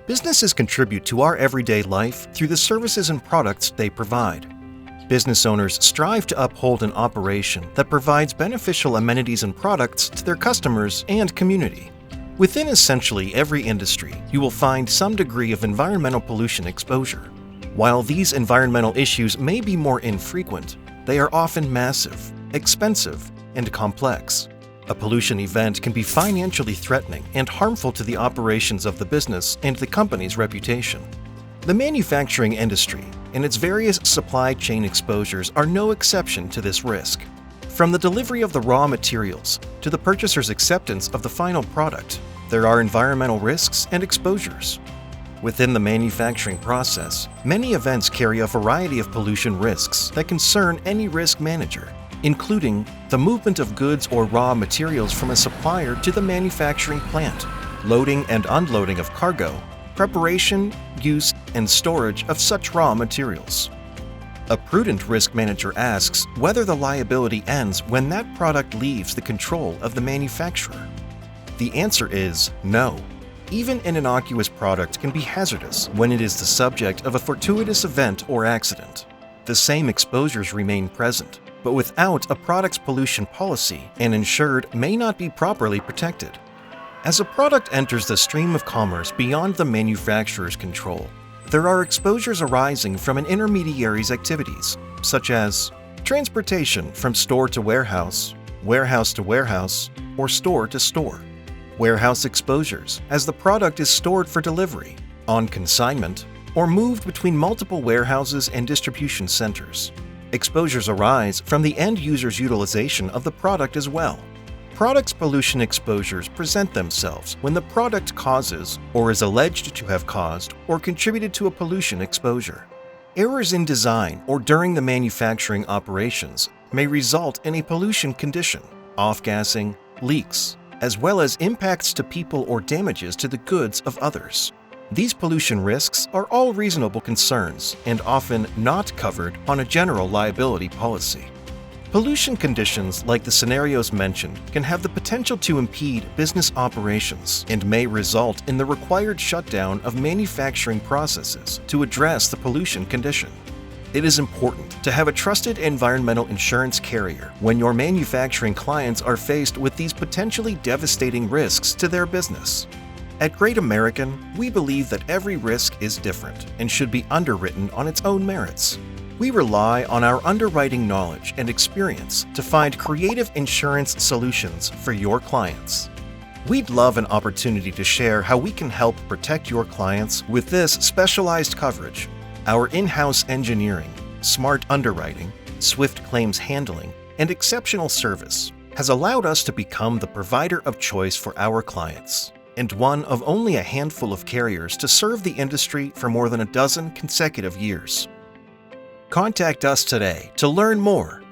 Businesses contribute to our everyday life through the services and products they provide. Business owners strive to uphold an operation that provides beneficial amenities and products to their customers and community. Within essentially every industry, you will find some degree of environmental pollution exposure. While these environmental issues may be more infrequent, they are often massive, expensive, and complex. A pollution event can be financially threatening and harmful to the operations of the business and the company's reputation. The manufacturing industry and its various supply chain exposures are no exception to this risk. From the delivery of the raw materials to the purchaser's acceptance of the final product, there are environmental risks and exposures. Within the manufacturing process, many events carry a variety of pollution risks that concern any risk manager, including the movement of goods or raw materials from a supplier to the manufacturing plant, loading and unloading of cargo, preparation, use, and storage of such raw materials. A prudent risk manager asks whether the liability ends when that product leaves the control of the manufacturer. The answer is no. Even an innocuous product can be hazardous when it is the subject of a fortuitous event or accident. The same exposures remain present, but without a product's pollution policy, an insured may not be properly protected. As a product enters the stream of commerce beyond the manufacturer's control, there are exposures arising from an intermediary's activities, such as transportation from store to warehouse, warehouse to warehouse, or store to store. Warehouse exposures, as the product is stored for delivery, on consignment, or moved between multiple warehouses and distribution centers. Exposures arise from the end user's utilization of the product as well. Products pollution exposures present themselves when the product causes, or is alleged to have caused, or contributed to a pollution exposure. Errors in design or during the manufacturing operations may result in a pollution condition, off-gassing, leaks, as well as impacts to people or damages to the goods of others. These pollution risks are all reasonable concerns and often not covered on a general liability policy. Pollution conditions like the scenarios mentioned can have the potential to impede business operations and may result in the required shutdown of manufacturing processes to address the pollution condition. It is important to have a trusted environmental insurance carrier when your manufacturing clients are faced with these potentially devastating risks to their business. At Great American, we believe that every risk is different and should be underwritten on its own merits. We rely on our underwriting knowledge and experience to find creative insurance solutions for your clients. We'd love an opportunity to share how we can help protect your clients with this specialized coverage. Our in-house engineering, smart underwriting, swift claims handling, and exceptional service has allowed us to become the provider of choice for our clients, and one of only a handful of carriers to serve the industry for more than a dozen consecutive years. Contact us today to learn more